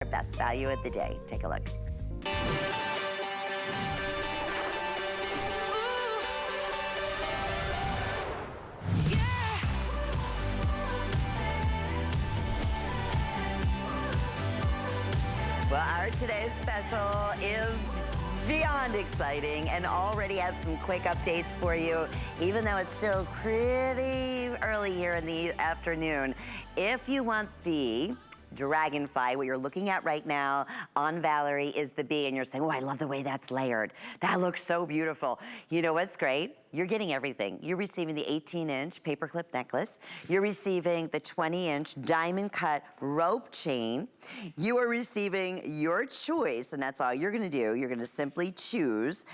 Best value of the day. Take a look. Well, our today's special is beyond exciting and already have some quick updates for you, even though it's still pretty early here in the afternoon. If you want the dragonfly, what you're looking at right now on Valerie is the bee, and you're saying, oh, I love the way that's layered. That looks so beautiful. You know what's great? You're getting everything. You're receiving the 18-inch paperclip necklace. You're receiving the 20-inch diamond cut rope chain. You are receiving your choice, and that's all you're gonna do. You're gonna simply choose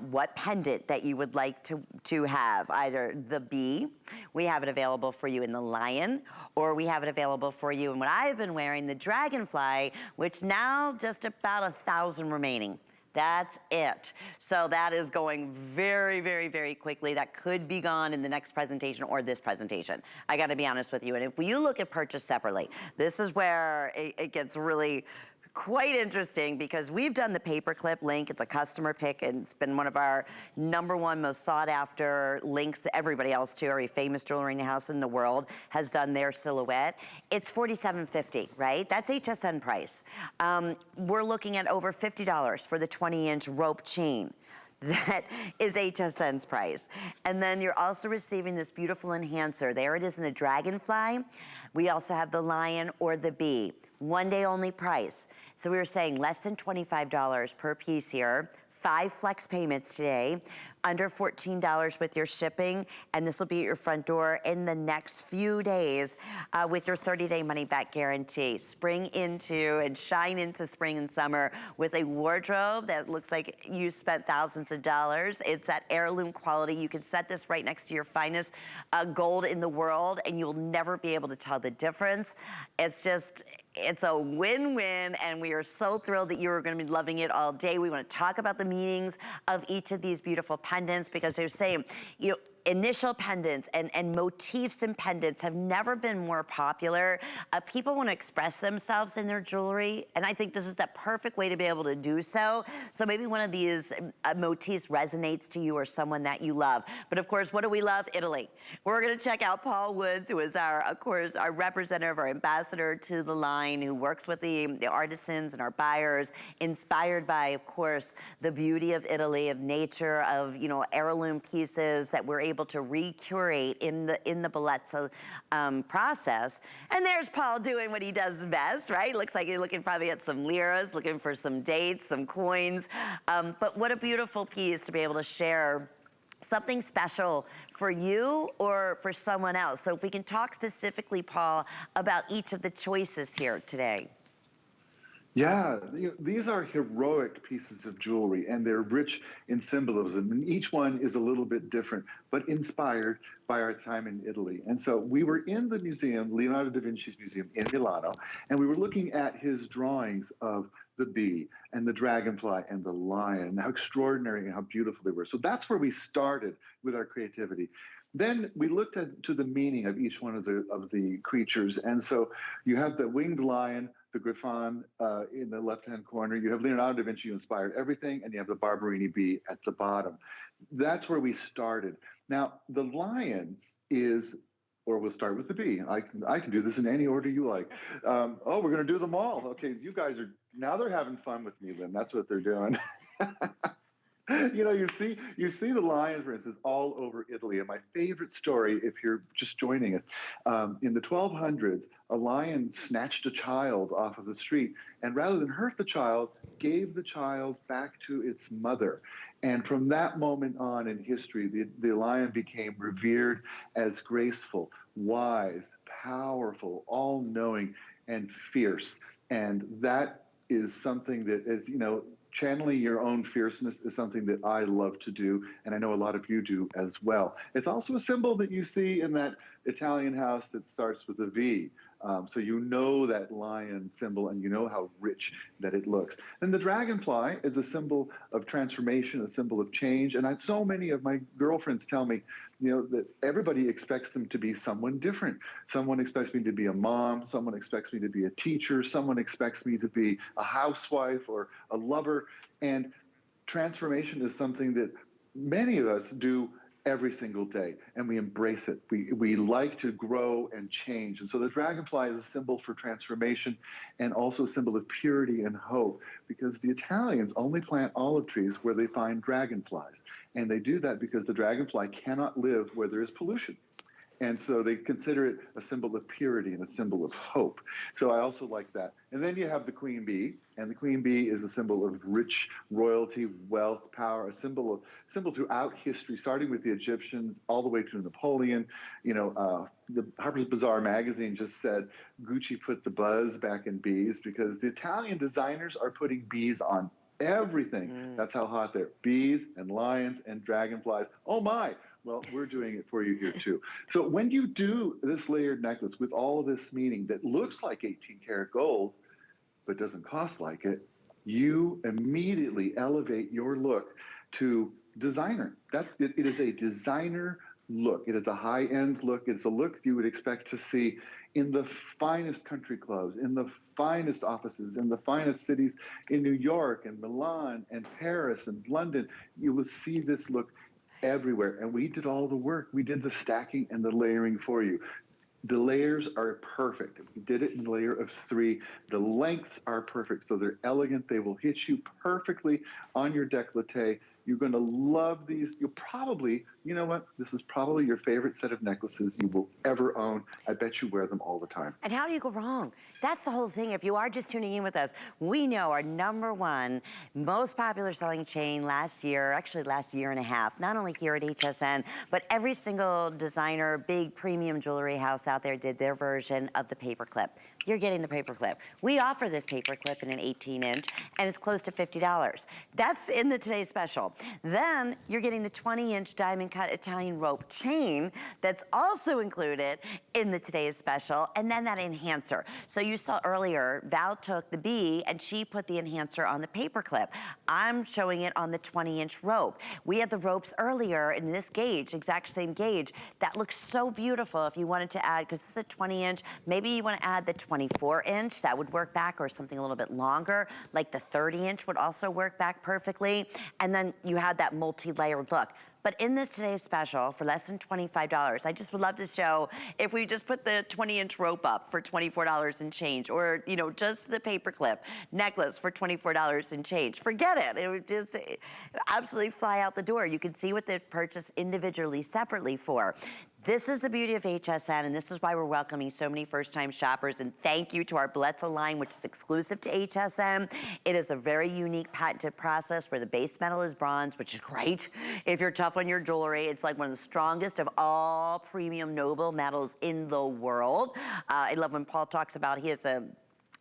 what pendant that you would like to have, either the bee, we have it available for you in the lion, or we have it available for you in what I've been wearing, the dragonfly, which now just about 1,000 remaining. That's it. So that is going very, very, very quickly. That could be gone in the next presentation or this presentation. I gotta be honest with you. And if you look at purchase separately, this is where it gets really quite interesting, because we've done the paperclip link. It's a customer pick, and it's been one of our #1 most sought after links that everybody else too, every famous jewelry house in the world has done their silhouette. It's $47.50, right? That's HSN price. We're looking at over $50 for the 20-inch rope chain. That is HSN's price. And then you're also receiving this beautiful enhancer. There it is in the dragonfly. We also have the lion or the bee. One day only price. So we were saying less than $25 per piece here. 5 flex payments today, under $14 with your shipping, and this will be at your front door in the next few days with your 30-day money-back guarantee. Spring into and shine into spring and summer with a wardrobe that looks like you spent thousands of dollars. It's that heirloom quality. You can set this right next to your finest gold in the world, and you'll never be able to tell the difference. It's a win-win, and we are so thrilled that you are going to be loving it all day. We want to talk about the meanings of each of these beautiful pendants, because they're saying, you know, initial pendants and motifs and pendants have never been more popular. People want to express themselves in their jewelry, and I think this is the perfect way to be able to do so. So maybe one of these motifs resonates to you or someone that you love. But of course, what do we love? Italy. We're going to check out Paul Woods, who is of course, our representative, our ambassador to the line, who works with the artisans and our buyers, inspired by, of course, the beauty of Italy, of nature, of, you know, heirloom pieces that we're able to recurate in the Bellezza process. And there's Paul doing what he does best, right? Looks like you're looking probably at some liras, looking for some dates, some coins. But what a beautiful piece to be able to share something special for you or for someone else. So if we can talk specifically, Paul, about each of the choices here today. Yeah, these are heroic pieces of jewelry, and they're rich in symbolism, and each one is a little bit different, but inspired by our time in Italy. And so we were in the museum, Leonardo da Vinci's museum in Milano, and we were looking at his drawings of the bee and the dragonfly and the lion, and how extraordinary and how beautiful they were. So that's where we started with our creativity. Then we looked to the meaning of each one of the creatures. And so you have the winged lion, the griffon in the left-hand corner. You have Leonardo da Vinci, who inspired everything, and you have the Barberini bee at the bottom. That's where we started. Now, the lion is, or we'll start with the bee. I can do this in any order you like. Oh, we're going to do them all. Okay, you guys are, now they're having fun with me, Lynn. That's what they're doing. You know, you see the lion, for instance, all over Italy. And my favorite story, if you're just joining us, in the 1200s, a lion snatched a child off of the street, and rather than hurt the child, gave the child back to its mother. And from that moment on in history, the lion became revered as graceful, wise, powerful, all-knowing, and fierce. And that is something that is, you know, channeling your own fierceness is something that I love to do, and I know a lot of you do as well. It's also a symbol that you see in that Italian house that starts with a V. So you know that lion symbol and you know how rich that it looks. And the dragonfly is a symbol of transformation, a symbol of change. And so many of my girlfriends tell me, that everybody expects them to be someone different. Someone expects me to be a mom. Someone expects me to be a teacher. Someone expects me to be a housewife or a lover. And transformation is something that many of us do every single day, and we embrace it. We like to grow and change. And so the dragonfly is a symbol for transformation and also a symbol of purity and hope, because the Italians only plant olive trees where they find dragonflies. And they do that because the dragonfly cannot live where there is pollution. And so they consider it a symbol of purity and a symbol of hope. So I also like that. And then you have the queen bee, and the queen bee is a symbol of rich royalty, wealth, power, a symbol throughout history, starting with the Egyptians all the way to Napoleon. The Harper's Bazaar magazine just said Gucci put the buzz back in bees, because the Italian designers are putting bees on everything. That's how hot they're. Bees and lions and dragonflies. Oh my. Well, we're doing it for you here too. So when you do this layered necklace with all of this meaning that looks like 18 karat gold, but doesn't cost like it, you immediately elevate your look to designer. It is a designer look. It is a high-end look. It's a look you would expect to see in the finest country clubs, in the finest offices, in the finest cities in New York and Milan and Paris and London. You will see this look everywhere. And we did all the work. We did the stacking and the layering for you. The layers are perfect. We did it in a layer of 3. The lengths are perfect. So they're elegant. They will hit you perfectly on your décolleté. You're going to love these. You'll probably, you know what? This is probably your favorite set of necklaces you will ever own. I bet you wear them all the time. And how do you go wrong? That's the whole thing. If you are just tuning in with us, we know our #1 most popular selling chain last year, actually last year and a half, not only here at HSN, but every single designer, big premium jewelry house out there did their version of the paperclip. You're getting the paperclip. We offer this paperclip in an 18-inch, and it's close to $50. That's in the Today's Special. Then you're getting the 20-inch diamond cut Italian rope chain that's also included in the Today's Special, and then that enhancer. So you saw earlier, Val took the bee and she put the enhancer on the paperclip. I'm showing it on the 20-inch rope. We had the ropes earlier in this gauge, exact same gauge. That looks so beautiful if you wanted to add, because this is a 20-inch, maybe you want to add the 24-inch, that would work back, or something a little bit longer, like the 30-inch would also work back perfectly. And then you had that multi-layered look. But in this Today's Special, for less than $25, I just would love to show if we just put the 20-inch rope up for $24 and change, or just the paperclip necklace for $24 and change. Forget it. It would just absolutely fly out the door. You can see what they've purchased individually, separately for. This is the beauty of HSN, and this is why we're welcoming so many first-time shoppers. And thank you to our Bellezza line, which is exclusive to HSN. It is a very unique patented process where the base metal is bronze, which is great. If you're tough on your jewelry, it's like one of the strongest of all premium noble metals in the world. I love when Paul talks about he has a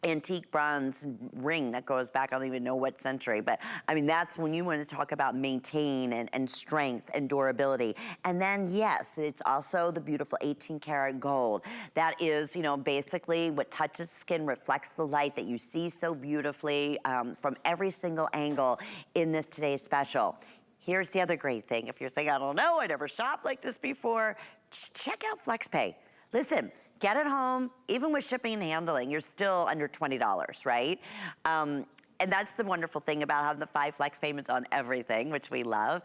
antique bronze ring that goes back, I don't even know what century, but I mean, that's when you want to talk about maintain and strength and durability. And then yes, it's also the beautiful 18 karat gold. That is, basically what touches skin, reflects the light that you see so beautifully from every single angle in this Today's Special. Here's the other great thing. If you're saying, I don't know, I never shopped like this before, check out FlexPay. Listen, get it home, even with shipping and handling, you're still under $20, right? And that's the wonderful thing about having the 5 flex payments on everything, which we love.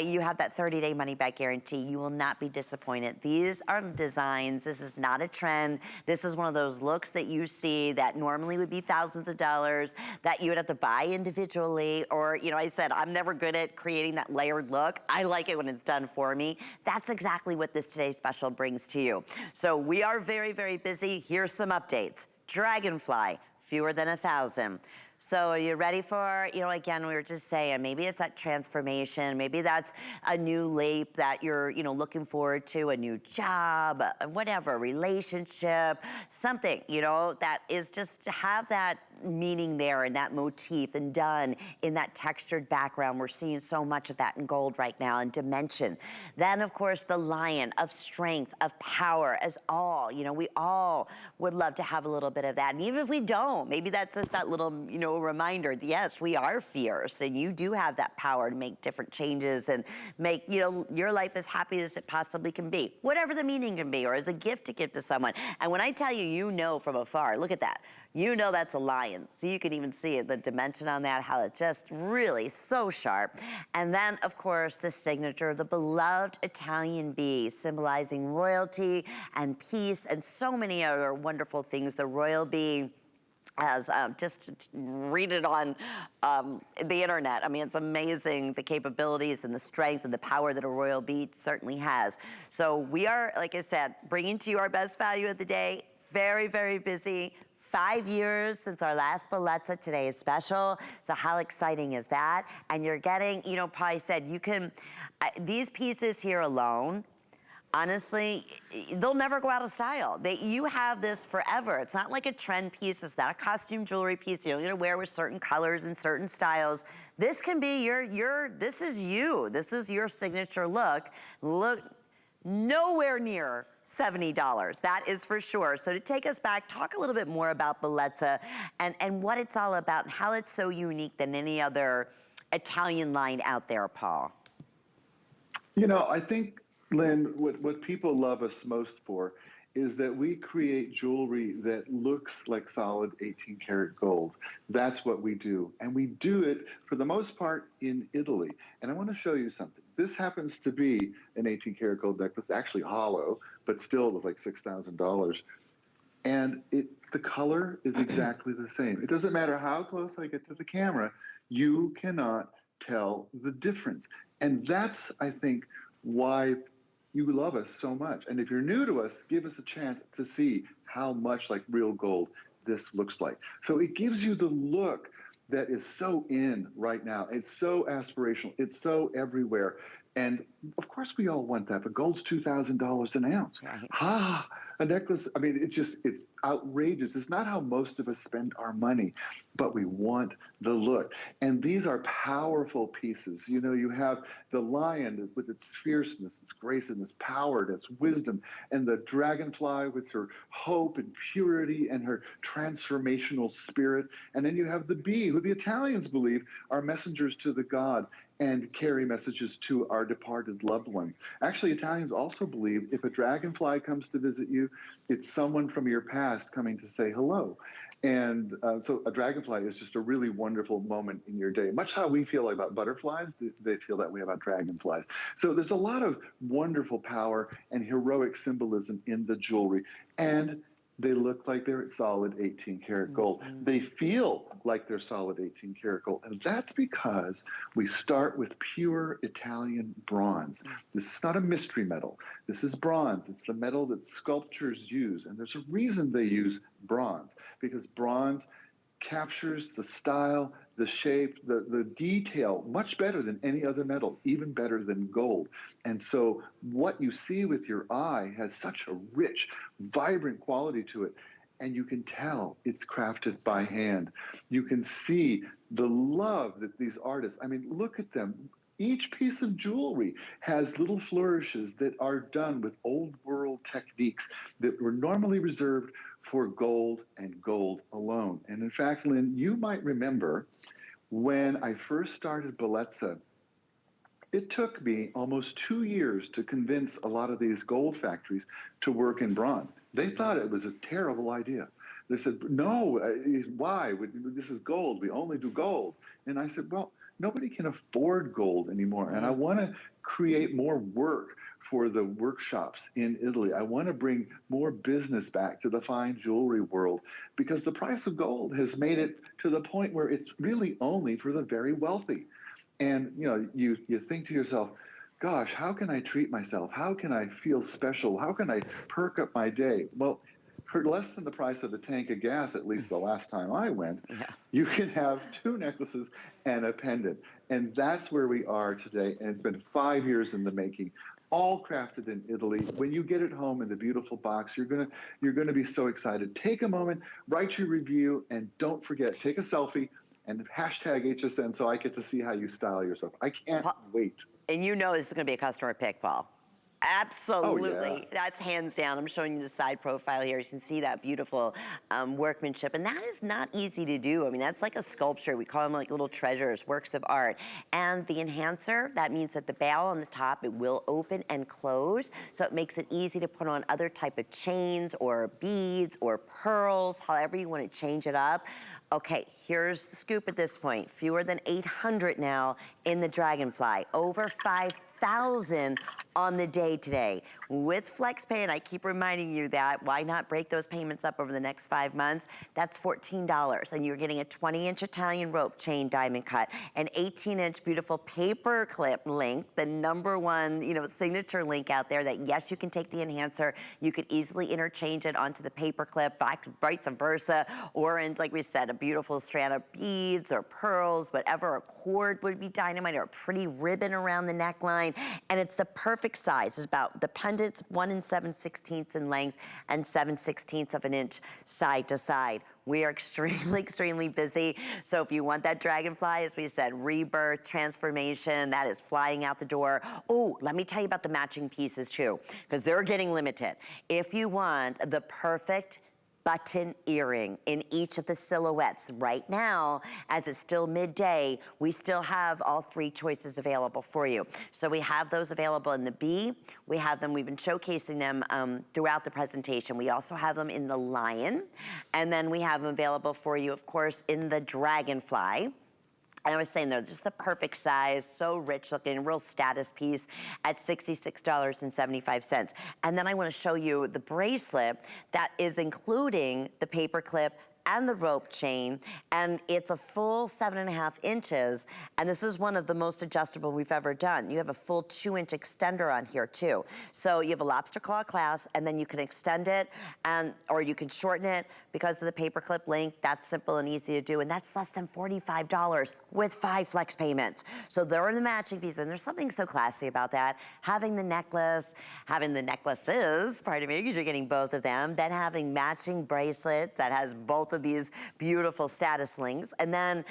You have that 30-day money-back guarantee. You will not be disappointed. These are designs. This is not a trend. This is one of those looks that you see that normally would be thousands of dollars that you would have to buy individually. Or, I said, I'm never good at creating that layered look. I like it when it's done for me. That's exactly what this Today's Special brings to you. So we are very, very busy. Here's some updates. Dragonfly, fewer than 1,000. So are you ready for, you know, again, we were just saying, maybe it's that transformation, maybe that's a new leap that you're, you know, looking forward to, a new job, whatever, relationship, something, you know, that is just to have that meaning there and that motif and done in that textured background. We're seeing so much of that in gold right now, and dimension. Then of course the lion of strength, of power, as all, you know, we all would love to have a little bit of that. And even if we don't, maybe that's just that little, you know, reminder, yes, we are fierce and you do have that power to make different changes and make, you know, your life as happy as it possibly can be, whatever the meaning can be, or as a gift to give to someone. And when I tell you, you know from afar, look at that. You know that's a lion. So you can even see it, the dimension on that, how it's just really so sharp. And then, of course, the signature, the beloved Italian bee, symbolizing royalty and peace and so many other wonderful things. The royal bee, as just read it on the internet. I mean, it's amazing the capabilities and the strength and the power that a royal bee certainly has. So we are, like I said, bringing to you our best value of the day. Very, very busy. 5 years since our last Bellezza. Today is special. So how exciting is that? And you're getting, you know, probably said you can, these pieces here alone, honestly, they'll never go out of style. You have this forever. It's not like a trend piece. It's not a costume jewelry piece you're gonna wear with certain colors and certain styles. This can be this is you. This is your signature look. Look, nowhere near $70, that is for sure. So to take us back, talk a little bit more about Bellezza and what it's all about and how it's so unique than any other Italian line out there, Paul. You know, I think, Lynn, what people love us most for is that we create jewelry that looks like solid 18 karat gold. That's what we do. And we do it, for the most part, in Italy. And I want to show you something. This happens to be an 18 karat gold necklace, actually hollow, but still it was like $6,000. And the color is exactly the same. It doesn't matter how close I get to the camera, you cannot tell the difference. And that's, I think, why you love us so much. And if you're new to us, give us a chance to see how much like real gold this looks like. So it gives you the look that is so in right now. It's so aspirational. It's so everywhere. And of course we all want that, but gold's $2,000 an ounce. Right. A necklace, I mean, it's outrageous. It's not how most of us spend our money, but we want the look. And these are powerful pieces. You know, you have the lion with its fierceness, its grace, and its power, and its wisdom, and the dragonfly with her hope and purity and her transformational spirit. And then you have the bee, who the Italians believe are messengers to the god and carry messages to our departed loved ones. Actually, Italians also believe if a dragonfly comes to visit you, it's someone from your past coming to say hello. And so a dragonfly is just a really wonderful moment in your day. Much how we feel about butterflies, they feel that way about dragonflies. So there's a lot of wonderful power and heroic symbolism in the jewelry. And they look like they're solid 18 karat gold. Mm-hmm. They feel like they're solid 18 karat gold. And that's because we start with pure Italian bronze. This is not a mystery metal. This is bronze. It's the metal that sculptors use. And there's a reason they use bronze, because bronze captures the style, the shape, the detail much better than any other metal, even better than gold. And so what you see with your eye has such a rich, vibrant quality to it. And you can tell it's crafted by hand. You can see the love that these artists, I mean, look at them. Each piece of jewelry has little flourishes that are done with old world techniques that were normally reserved for gold and gold alone. And in fact, Lynn, you might remember when I first started Bellezza, it took me almost 2 years to convince a lot of these gold factories to work in bronze. They thought it was a terrible idea. They said, no, why? This is gold. We only do gold. And I said, well, nobody can afford gold anymore. And I want to create more work for the workshops in Italy. I want to bring more business back to the fine jewelry world, because the price of gold has made it to the point where it's really only for the very wealthy. And you know, you think to yourself, gosh, how can I treat myself? How can I feel special? How can I perk up my day? Well, for less than the price of a tank of gas, at least the last time I went, Yeah. you can have 2 necklaces and a pendant. And that's where we are today. And it's been 5 years in the making, all crafted in Italy. When you get it home in the beautiful box, you're gonna be so excited. Take a moment, write your review, and don't forget, take a selfie and hashtag HSN so I get to see how you style yourself. I can't wait. And you know this is going to be a customer pick, Paul. Oh, yeah. Absolutely. That's hands down. I'm showing you the side profile here. You can see that beautiful workmanship. And that is not easy to do. I mean, that's like a sculpture. We call them like little treasures, works of art. And the enhancer, that means that the bail on the top, it will open and close. So it makes it easy to put on other type of chains or beads or pearls, however you want to change it up. Okay, here's the scoop at this point. Fewer than 800 now in the Dragonfly. Over 5,000 on the day today. With FlexPay, and I keep reminding you that, why not break those payments up over the next 5 months? That's $14, and you're getting a 20-inch Italian rope chain diamond cut, an 18-inch beautiful paper clip link, the #1, you know, signature link out there that, yes, you can take the enhancer, you could easily interchange it onto the paper clip, vice versa, or in, like we said, a beautiful strand of beads or pearls, whatever, a cord would be dynamite, or a pretty ribbon around the neckline, and it's the perfect size. It's about the pendants 1 7/16 in length and 7/16 of an inch side to side. We are extremely, extremely busy. So if you want that Dragonfly, as we said, rebirth, transformation, that is flying out the door. Oh, let me tell you about the matching pieces too, because they're getting limited. If you want the perfect button earring in each of the silhouettes. Right now, as it's still midday, we still have all 3 choices available for you. So we have those available in the B. We have them, we've been showcasing them throughout the presentation. We also have them in the Lion. And then we have them available for you, of course, in the Dragonfly. I was saying they're just the perfect size, so rich looking, real status piece at $66.75. And then I want to show you the bracelet that is including the paper clip and the rope chain, and it's a full 7.5 inches, and this is one of the most adjustable we've ever done. You have a full 2-inch extender on here too. So you have a lobster claw clasp, and then you can extend it, or you can shorten it because of the paperclip link. That's simple and easy to do, and that's less than $45 with 5 flex payments. So there are the matching pieces, and there's something so classy about that. Having the necklace, having the necklaces, pardon me, because you're getting both of them, then having matching bracelet that has both of these beautiful status links, and then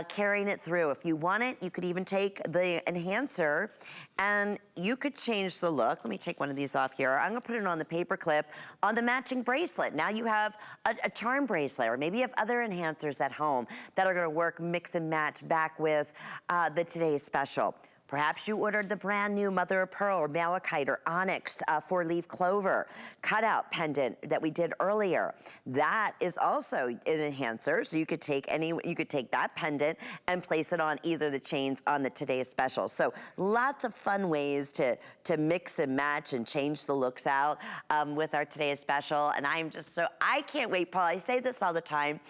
carrying it through. If you want it, you could even take the enhancer and you could change the look. Let me take one of these off here. I'm gonna put it on the paper clip on the matching bracelet. Now you have a charm bracelet, or maybe you have other enhancers at home that are gonna work mix and match back with the Today's Special. Perhaps you ordered the brand new mother of pearl or malachite or onyx 4-leaf clover cutout pendant that we did earlier. That is also an enhancer, so you could take that pendant and place it on either the chains on the Today's Special. So lots of fun ways to mix and match and change the looks out with our Today's Special. And I'm just so, I can't wait, Paul. I say this all the time.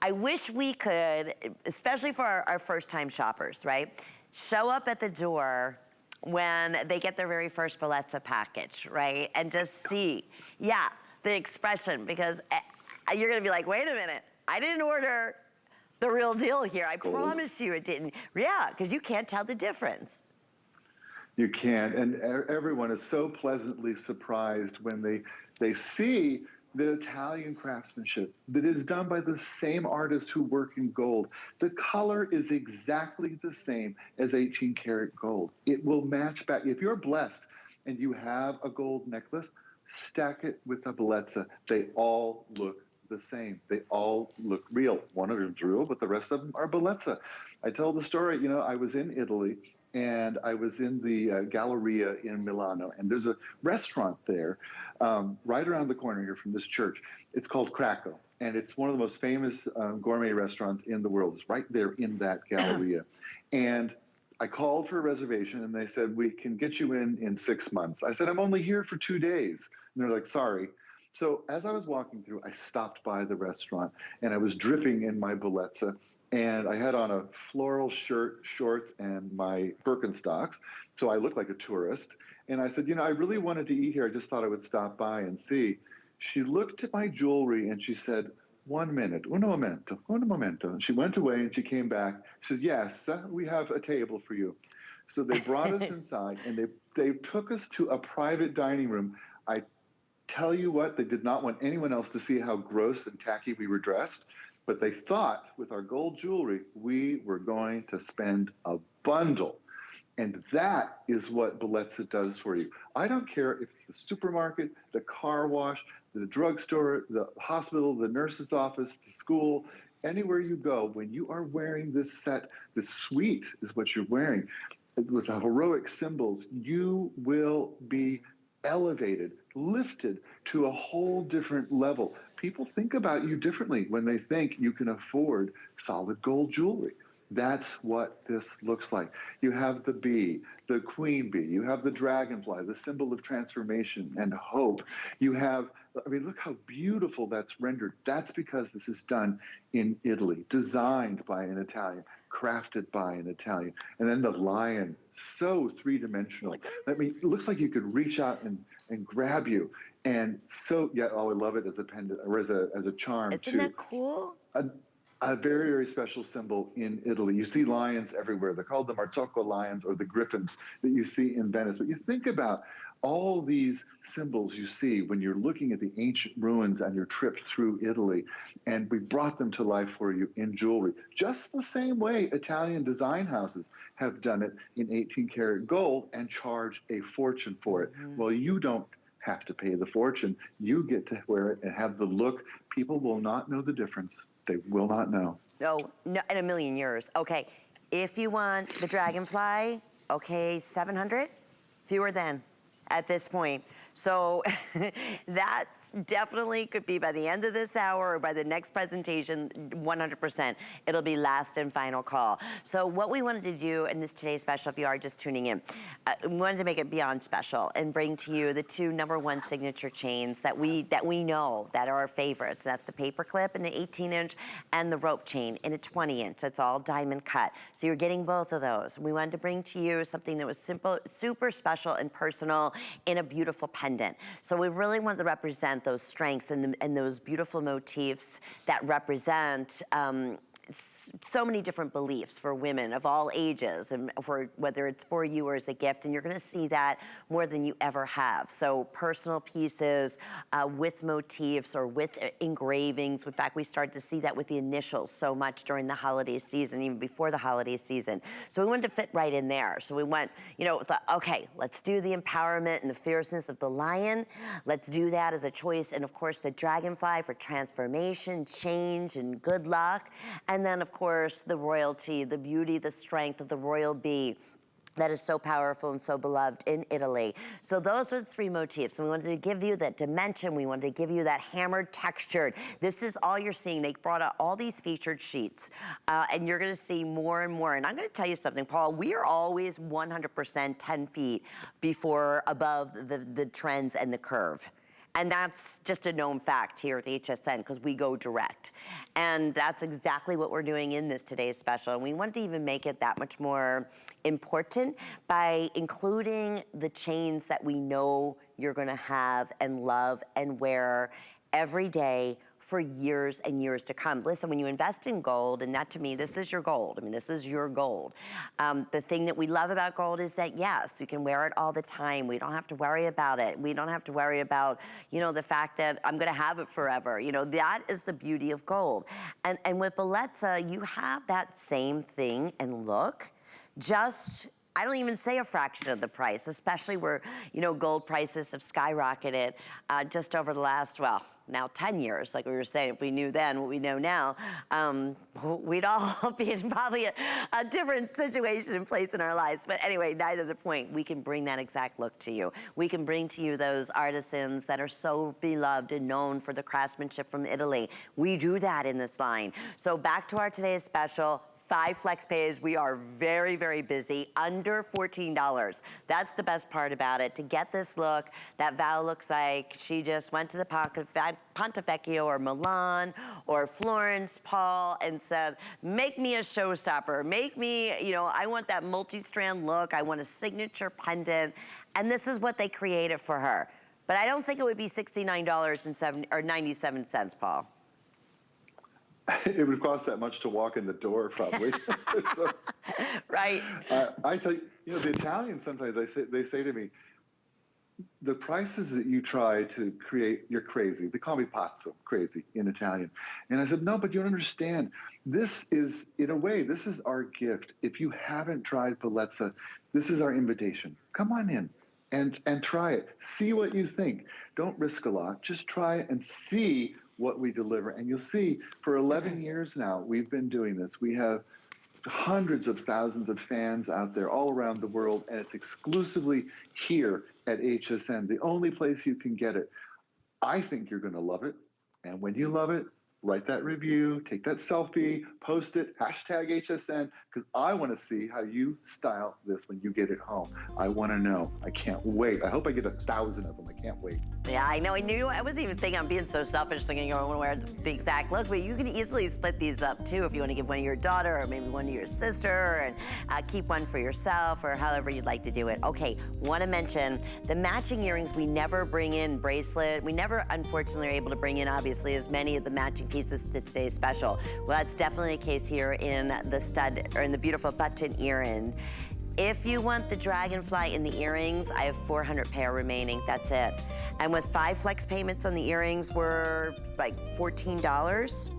I wish we could, especially for our first-time shoppers, right? Show up at the door when they get their very first Bellezza package, right? And just see, yeah, the expression, because you're gonna be like, wait a minute, I didn't order the real deal here. I promise you it didn't. Yeah, because you can't tell the difference. You can't, and everyone is so pleasantly surprised when they see the Italian craftsmanship that is done by the same artists who work in gold. The color is exactly the same as 18 karat gold. It will match back. If you're blessed and you have a gold necklace, stack it with a Bellezza. They all look the same. They all look real. One of them's real, but the rest of them are Bellezza. I tell the story, you know, I was in Italy and I was in the Galleria in Milano, and there's a restaurant there right around the corner here from this church. It's called Cracco, and it's one of the most famous gourmet restaurants in the world. It's right there in that Galleria. And I called for a reservation, and they said, we can get you in 6 months. I said, I'm only here for 2 days. And they're like, sorry. So as I was walking through, I stopped by the restaurant, and I was dripping in my Bellezza, and I had on a floral shirt, shorts, and my Birkenstocks, so I looked like a tourist. And I said, you know, I really wanted to eat here. I just thought I would stop by and see. She looked at my jewelry and she said, 1 minute, uno momento. And she went away and she came back. She says, yes, we have a table for you. So they brought us inside and they took us to a private dining room. I tell you what, they did not want anyone else to see how gross and tacky we were dressed, but they thought with our gold jewelry, we were going to spend a bundle. And that is what Bellezza does for you. I don't care if it's the supermarket, the car wash, the drugstore, the hospital, the nurse's office, the school, anywhere you go, when you are wearing this set, this suite is what you're wearing, with the heroic symbols, you will be elevated, lifted to a whole different level. People think about you differently when they think you can afford solid gold jewelry. That's what this looks like. You have the bee, the queen bee. You have the dragonfly, the symbol of transformation and hope. You have, I mean, look how beautiful that's rendered. That's because this is done in Italy, designed by an Italian, crafted by an Italian. And then the lion, so three-dimensional. I mean, it looks like you could reach out and grab you. And so, yeah, oh, I love it as a pendant or as a charm, Isn't too. that cool? A very, very special symbol in Italy. You see lions everywhere. They're called the Marzocco lions or the griffins that you see in Venice. But you think about all these symbols you see when you're looking at the ancient ruins on your trip through Italy, and we brought them to life for you in jewelry. Just the same way Italian design houses have done it in 18-karat gold and charge a fortune for it. Well, you don't have to pay the fortune. You get to wear it and have the look. People will not know the difference. They will not know. No, no, in a million years. Okay, if you want the dragonfly, okay, 700, fewer than at this point. So that definitely could be by the end of this hour or by the next presentation, 100%. It'll be last and final call. So what we wanted to do in this today's special, if you are just tuning in, we wanted to make it beyond special and bring to you the two #1 signature chains that we know that are our favorites. That's the paper clip in an 18-inch and the rope chain in a 20-inch. That's all diamond cut. So you're getting both of those. We wanted to bring to you something that was simple, super special and personal in a beautiful pendant. So we really wanted to represent those strengths and those beautiful motifs that represent so many different beliefs for women of all ages, and for whether it's for you or as a gift, and you're gonna see that more than you ever have. So personal pieces with motifs or with engravings. In fact, we started to see that with the initials so much during the holiday season, even before the holiday season. So we wanted to fit right in there. So we went, you know, thought, okay, let's do the empowerment and the fierceness of the lion. Let's do that as a choice. And of course, the dragonfly for transformation, change, and good luck. And then, of course, the royalty, the beauty, the strength of the royal bee that is so powerful and so beloved in Italy. So those are the three motifs. And we wanted to give you that dimension. We wanted to give you that hammered textured. This is all you're seeing. They brought out all these featured sheets. And you're gonna see more and more. And I'm gonna tell you something, Paul, we are always 100% 10 feet above the trends and the curve. And that's just a known fact here at the HSN because we go direct. And that's exactly what we're doing in this today's special. And we wanted to even make it that much more important by including the chains that we know you're gonna have and love and wear every day for years and years to come. Listen, when you invest in gold, and that to me, this is your gold. I mean, this is your gold. The thing that we love about gold is that, yes, you can wear it all the time. We don't have to worry about it. We don't have to worry about, you know, the fact that I'm gonna have it forever. You know, that is the beauty of gold. And with Bellezza, you have that same thing and look, just, I don't even say a fraction of the price, especially where, you know, gold prices have skyrocketed just over the last, well, now 10 years, like we were saying. If we knew then what we know now, we'd all be in probably a different situation and place in our lives. But anyway, neither the point. We can bring that exact look to you. We can bring to you those artisans that are so beloved and known for the craftsmanship from Italy. We do that in this line. So back to our today's special. 5 flex pays. We are very, very busy, under $14. That's the best part about it. To get this look, that Val looks like she just went to the Ponte Vecchio or Milan or Florence, Paul, and said, make me a showstopper. Make me, you know, I want that multi-strand look. I want a signature pendant. And this is what they created for her. But I don't think it would be $69.97, Paul. It would cost that much to walk in the door, probably. So, right. I tell you, the Italians sometimes they say to me, the prices that you try to create, you're crazy. They call me pazzo, crazy in Italian. And I said, no, but you don't understand. This is, in a way, this is our gift. If you haven't tried Bellezza, this is our invitation. Come on in and try it. See what you think. Don't risk a lot. Just try it and see what we deliver. And you'll see, for 11 years now, we've been doing this. We have hundreds of thousands of fans out there all around the world, and it's exclusively here at HSN, the only place you can get it. I think you're going to love it. And when you love it, write that review, take that selfie, post it, hashtag HSN, because I want to see how you style this when you get it home. I want to know. I can't wait. I hope I get 1,000 of them. I can't wait. Yeah, I know. I wasn't even thinking, I'm being so selfish, thinking I want to wear the exact look, but you can easily split these up too if you want to give one to your daughter or maybe one to your sister, and keep one for yourself, or however you'd like to do it. Okay, want to mention the matching earrings. We never bring in bracelet. We never, unfortunately, are able to bring in, obviously, as many of the matching pieces to today's special. Well, that's definitely the case here in the stud, or in the beautiful button earring. If you want the dragonfly in the earrings, I have 400 pair remaining. That's it. And with 5 flex payments on the earrings, we're like $14.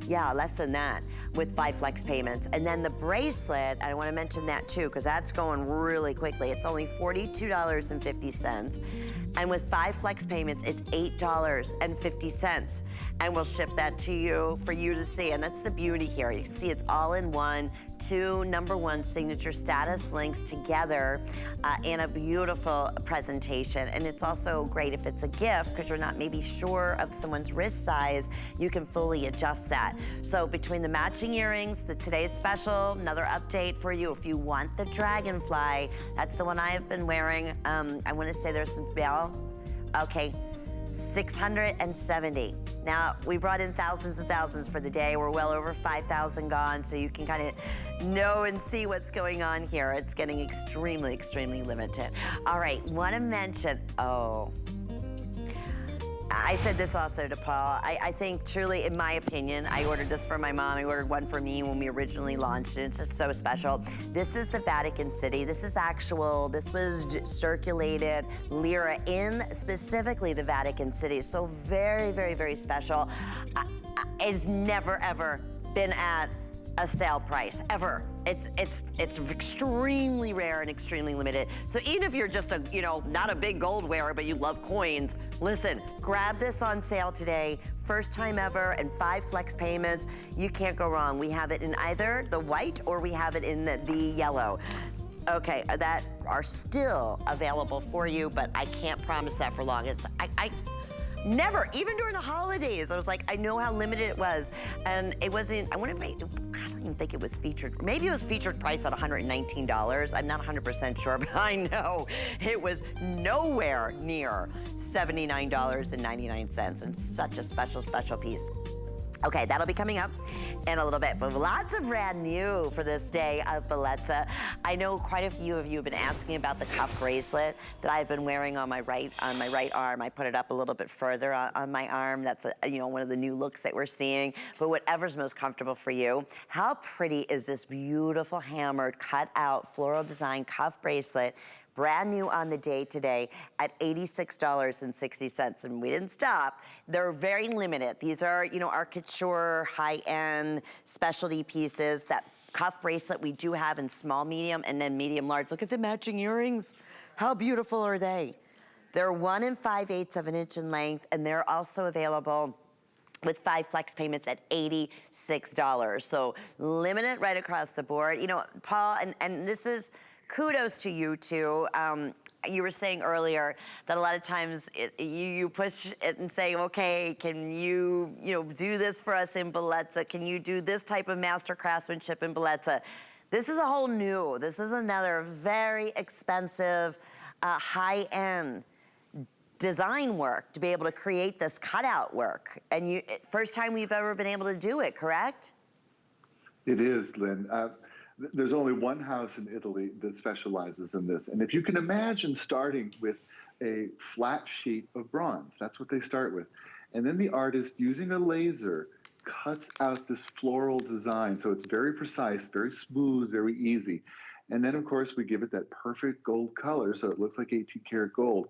Yeah, less than that with 5 flex payments. And then the bracelet, I want to mention that too, because that's going really quickly. It's only $42.50. And with 5 flex payments, it's $8.50. And we'll ship that to you for you to see. And that's the beauty here. You can see it's all in one. 2 #1 signature status links together in a beautiful presentation. And it's also great if it's a gift, because you're not maybe sure of someone's wrist size, you can fully adjust that. So between the matching earrings, the today's special, another update for you. If you want the dragonfly, that's the one I have been wearing. I want to say there's some bell. Okay. 670. Now, we brought in thousands and thousands for the day. We're well over 5,000 gone, so you can kind of know and see what's going on here. It's getting extremely, extremely limited. All right, want to mention, I said this also to Paul. I think truly, in my opinion, I ordered this for my mom. I ordered one for me when we originally launched it. It's just so special. This is the Vatican City. This is actual, this was circulated lira in specifically the Vatican City. So very, very, very special. It's never, ever been at a sale price, ever. It's extremely rare and extremely limited. So even if you're just a, not a big gold wearer, but you love coins, listen, grab this on sale today. First time ever, and 5 flex payments. You can't go wrong. We have it in either the white or we have it in the yellow. Okay, that are still available for you, but I can't promise that for long. I never, even during the holidays, I was like, I know how limited it was. And it wasn't, I don't even think it was featured. Maybe it was featured price at $119. I'm not 100% sure, but I know it was nowhere near $79.99. And such a special, special piece. Okay, that'll be coming up in a little bit, but lots of brand new for this day of Bellezza. I know quite a few of you have been asking about the cuff bracelet that I've been wearing on my right arm. I put it up a little bit further on my arm. That's one of the new looks that we're seeing. But whatever's most comfortable for you. How pretty is this beautiful hammered, cut out floral design cuff bracelet? Brand new on the day today at $86.60, and we didn't stop. They're very limited. These are, our couture, high-end specialty pieces. That cuff bracelet we do have in small, medium, and then medium large. Look at the matching earrings. How beautiful are they? They're 1 5/8 of an inch in length, and they're also available with 5 flex payments at $86. So limited right across the board. Paul, and this is, kudos to you too. You were saying earlier that a lot of times you push it and say, okay, can you do this for us in Bellezza? Can you do this type of master craftsmanship in Bellezza? This is a whole new, this is another very expensive, high-end design work to be able to create this cutout work. And first time we've ever been able to do it, correct? It is, Lynn. There's only one house in Italy that specializes in this. And if you can imagine starting with a flat sheet of bronze. That's what they start with. And then the artist, using a laser, cuts out this floral design. So it's very precise, very smooth, very easy. And then, of course, we give it that perfect gold color, so it looks like 18 karat gold.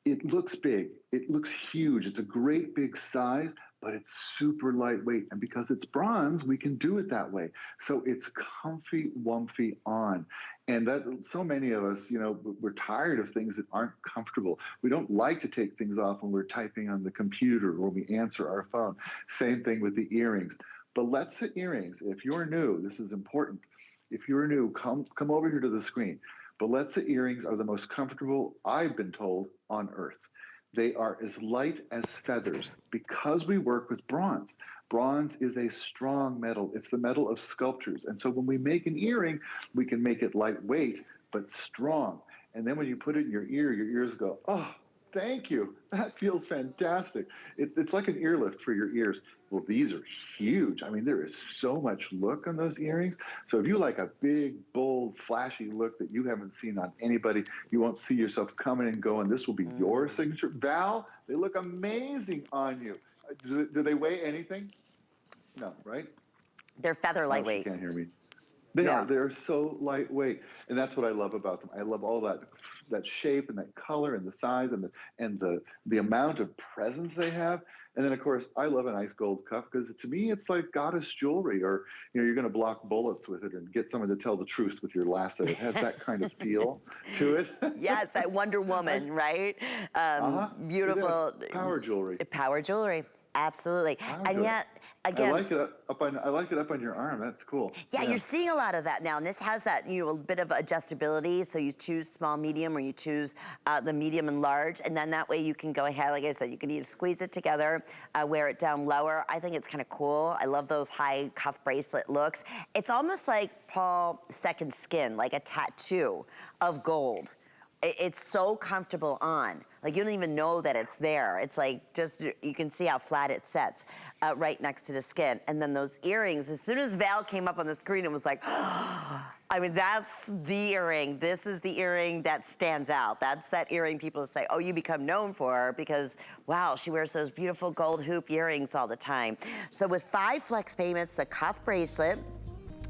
It looks big. It looks huge. It's a great big size, but it's super lightweight. And because it's bronze, we can do it that way. So it's comfy, wumpy on. And that, so many of us, you know, we're tired of things that aren't comfortable. We don't like to take things off when we're typing on the computer or we answer our phone. Same thing with the earrings. Bellezza earrings, if you're new, this is important. If you're new, come over here to the screen. Bellezza earrings are the most comfortable, I've been told, on earth. They are as light as feathers because we work with bronze. Bronze is a strong metal. It's the metal of sculptures. And so when we make an earring, we can make it lightweight but strong. And then when you put it in your ear, your ears go, oh, thank you. That feels fantastic. It's like an earlift for your ears. Well, these are huge. I mean, there is so much look on those earrings. So if you like a big, bold, flashy look that you haven't seen on anybody, you won't see yourself coming and going, this will be your signature. Val, they look amazing on you. Do they weigh anything? No, right? They're feather lightweight. You can't hear me. They are. They're so lightweight, and that's what I love about them. I love all that shape and that color and the size and the amount of presence they have. And then, of course, I love a nice gold cuff because to me, it's like goddess jewelry, or you know, you're going to block bullets with it and get someone to tell the truth with your lasso. It has that kind of feel to it. Yes, that Wonder Woman, right? Beautiful power jewelry. Power jewelry. Absolutely. And yet, again, I like it up on your arm. That's cool. Yeah, you're seeing a lot of that now, and this has that, you know, a bit of adjustability. So you choose small, medium, or you choose the medium and large, and then that way you can go ahead. Like I said, you can either squeeze it together, wear it down lower. I think it's kind of cool. I love those high cuff bracelet looks. It's almost like Paul second skin, like a tattoo of gold. It's so comfortable on. Like you don't even know that it's there. It's like just, you can see how flat it sets right next to the skin. And then those earrings, as soon as Val came up on the screen, it was like, I mean, that's the earring. This is the earring that stands out. That's that earring people say, oh, you become known for because, wow, she wears those beautiful gold hoop earrings all the time. So with 5 flex payments, the cuff bracelet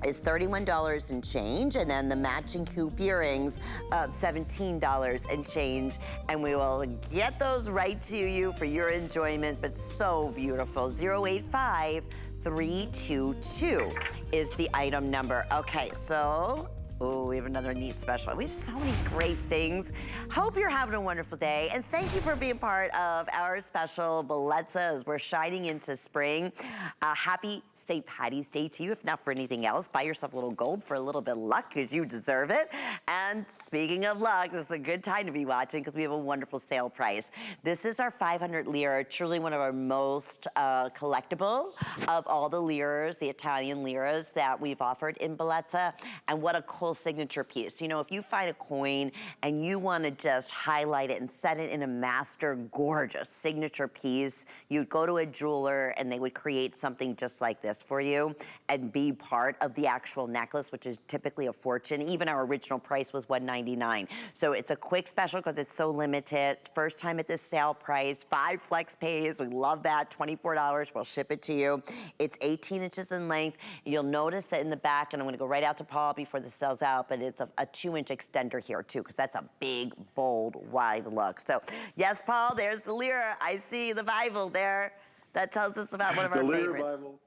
is $31 and change, and then the matching hoop earrings, $17 and change, and we will get those right to you for your enjoyment, but so beautiful. 085322 is the item number. Okay, so, oh, we have another neat special. We have so many great things. Hope you're having a wonderful day, and thank you for being part of our special Bellezza as we're shining into spring. Happy St. Patty's Day to you, if not for anything else. Buy yourself a little gold for a little bit of luck, because you deserve it. And speaking of luck, this is a good time to be watching because we have a wonderful sale price. This is our 500 lira, truly one of our most collectible of all the liras, the Italian liras that we've offered in Bellezza. And what a cool signature piece. You know, if you find a coin and you want to just highlight it and set it in a master gorgeous signature piece, you'd go to a jeweler and they would create something just like this for you and be part of the actual necklace, which is typically a fortune. Even our original price was $199. So it's a quick special because it's so limited. First time at this sale price, 5 flex pays. We love that. $24, we'll ship it to you. It's 18 inches in length. You'll notice that in the back, and I'm gonna go right out to Paul before this sells out, but it's a 2-inch extender here too, because that's a big, bold, wide look. So yes, Paul, there's the lira. I see the Bible there. That tells us about one of our favorites. Bible.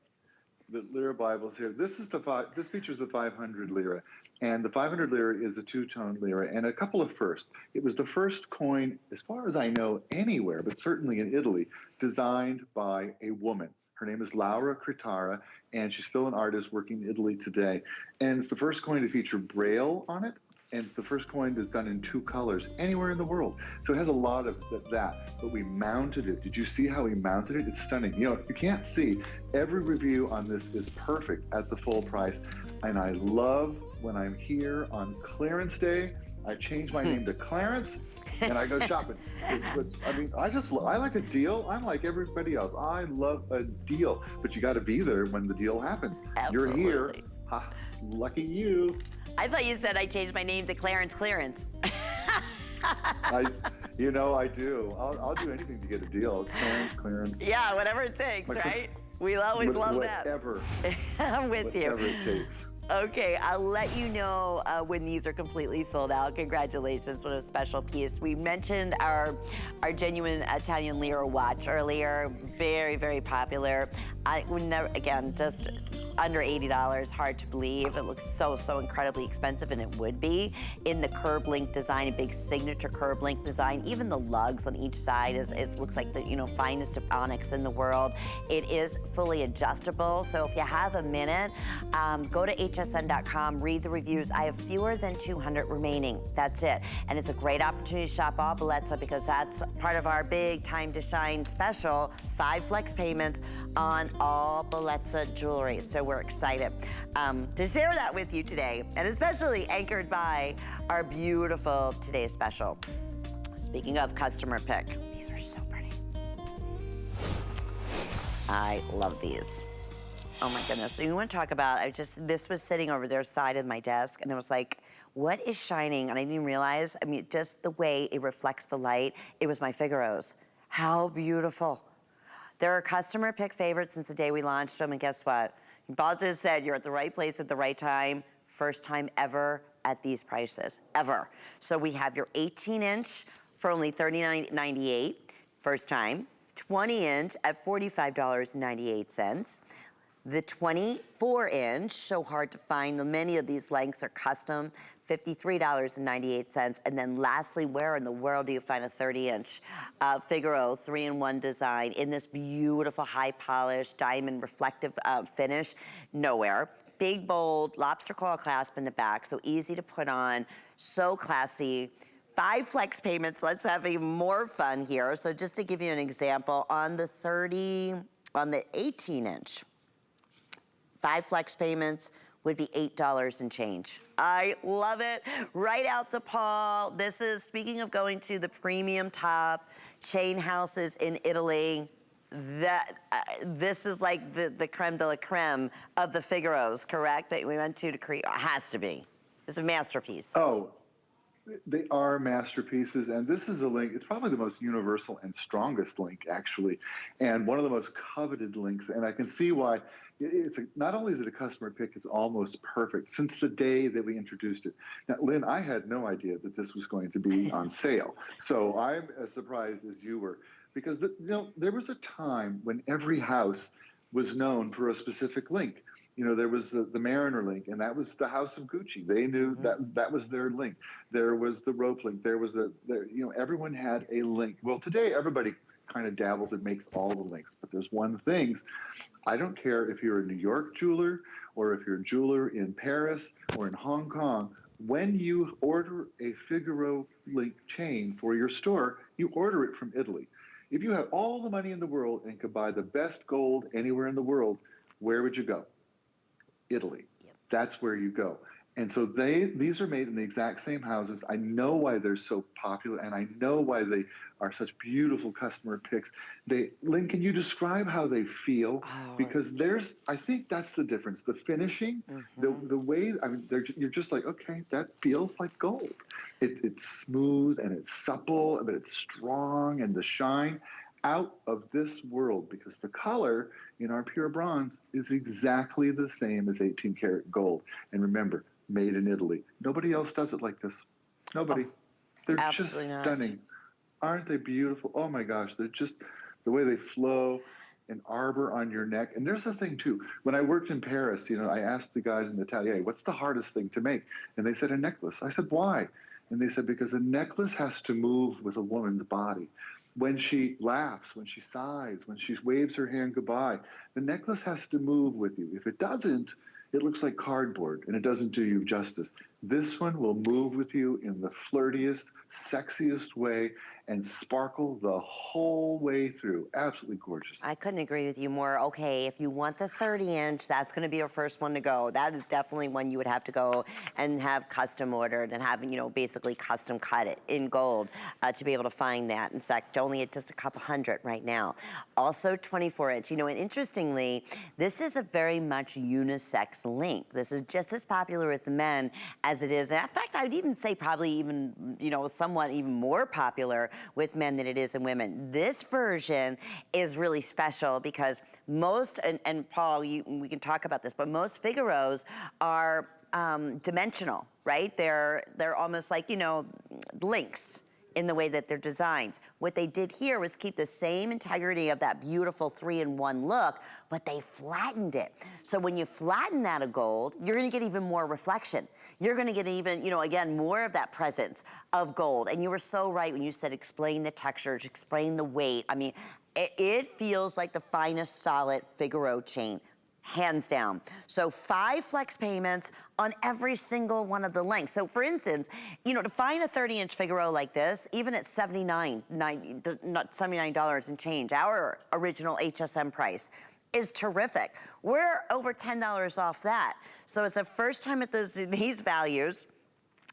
The lira Bible's here. This features the 500 lira, and the 500 lira is a 2-tone lira, and a couple of firsts. It was the first coin, as far as I know, anywhere, but certainly in Italy, designed by a woman. Her name is Laura Critara, and she's still an artist working in Italy today. And it's the first coin to feature Braille on it, and it's the first coin that's done in 2 colors anywhere in the world. So it has a lot of that, but we mounted it. Did you see how we mounted it? It's stunning. You know, you can't see. Every review on this is perfect at the full price. And I love when I'm here on clearance day, I change my name to Clarence and I go shopping. I mean, I like a deal. I'm like everybody else. I love a deal, but you got to be there when the deal happens. Absolutely. You're here. Lucky you. I thought you said I changed my name to Clarence Clearance. I do. I'll do anything to get a deal. Clearance. Yeah, whatever it takes, right? We always love that. Whatever. I'm with you. Whatever it takes. Okay, I'll let you know when these are completely sold out. Congratulations, what a special piece. We mentioned our genuine Italian lira watch earlier. Very, very popular. I would never, again, just under $80, hard to believe. It looks so, so incredibly expensive, and it would be. In the curb link design, a big signature curb link design. Even the lugs on each side looks like the finest of onyx in the world. It is fully adjustable, so if you have a minute, go to hsn.com, read the reviews. I have fewer than 200 remaining. That's it. And it's a great opportunity to shop all Bellezza, because that's part of our big Time to Shine special, 5 flex payments on all Bellezza jewelry. So we're excited to share that with you today, and especially anchored by our beautiful today's special. Speaking of customer pick, these are so pretty. I love these. Oh my goodness. So you want to talk about, this was sitting over their side of my desk, and it was like, what is shining? And I didn't realize, just the way it reflects the light, it was my Figaros. How beautiful. They're a customer pick favorite since the day we launched them, and guess what? Bellezza said you're at the right place at the right time. First time ever at these prices, ever. So we have your 18-inch for only $39.98, first time. 20-inch at $45.98. The 24-inch, so hard to find. Many of these lengths are custom, $53.98. And then lastly, where in the world do you find a 30-inch Figaro 3-in-1 design in this beautiful high polished diamond reflective finish? Nowhere. Big, bold, lobster claw clasp in the back, so easy to put on, so classy. 5 flex payments, let's have even more fun here. So just to give you an example, on the 18-inch, 5 flex payments would be $8 and change. I love it. Right out to Paul. This is, speaking of going to the premium top chain houses in Italy, this is like the creme de la creme of the Figaros, correct? That we went to create, has to be. It's a masterpiece. Oh, they are masterpieces, and this is a link. It's probably the most universal and strongest link, actually, and one of the most coveted links. And I can see why. Not only is it a customer pick, it's almost perfect since the day that we introduced it. Now, Lynn, I had no idea that this was going to be on sale, so I'm as surprised as you were, because there was a time when every house was known for a specific link. There was the Mariner link, and that was the House of Gucci. They knew that was their link. There was the rope link. There was everyone had a link. Well, today everybody kind of dabbles and makes all the links, but there's one thing. I don't care if you're a New York jeweler or if you're a jeweler in Paris or in Hong Kong. When you order a Figaro link chain for your store, you order it from Italy. If you had all the money in the world and could buy the best gold anywhere in the world, where would you go? Italy. Yep. That's where you go. And so these are made in the exact same houses. I know why they're so popular, and I know why they are such beautiful customer picks. Lynn, can you describe how they feel? Oh, because I think that's the difference. The finishing, the way, you're just like, okay, that feels like gold. It's smooth and it's supple, but it's strong, and the shine out of this world, because the color in our pure bronze is exactly the same as 18 karat gold. And remember, made in Italy. Nobody else does it like this. Nobody. They're just stunning. Aren't they beautiful? Oh my gosh, they're just, the way they flow and arbor on your neck. And there's a thing too. When I worked in Paris, I asked the guys in the atelier, what's the hardest thing to make? And they said, a necklace. I said, why? And they said, because a necklace has to move with a woman's body. When she laughs, when she sighs, when she waves her hand goodbye, the necklace has to move with you. If it doesn't, it looks like cardboard, and it doesn't do you justice. This one will move with you in the flirtiest, sexiest way and sparkle the whole way through. Absolutely gorgeous. I couldn't agree with you more. Okay, if you want the 30-inch, that's going to be your first one to go. That is definitely one you would have to go and have custom ordered and have, basically custom cut it in gold to be able to find that. In fact, only at just a couple hundred right now. Also 24-inch. And interestingly, this is a very much unisex flex link. This is just as popular with the men as it is. In fact, I would even say probably even, you know, somewhat even more popular with men than it is in women. This version is really special because most, and Paul, we can talk about this, but most Figaros are dimensional, right? They're almost like, you know, links in the way that they're designed. What they did here was keep the same integrity of that beautiful 3-in-1 look, but they flattened it. So when you flatten that of gold, you're gonna get even more reflection. You're gonna get even, you know, again, more of that presence of gold. And you were so right when you said explain the textures, explain the weight. I mean, it feels like the finest solid Figaro chain. Hands down. So 5 flex payments on every single one of the lengths. So for instance, you know, to find a 30-inch Figaro like this, even at $79 and change, our original HSN price is terrific. We're over $10 off that. So it's the first time at these values.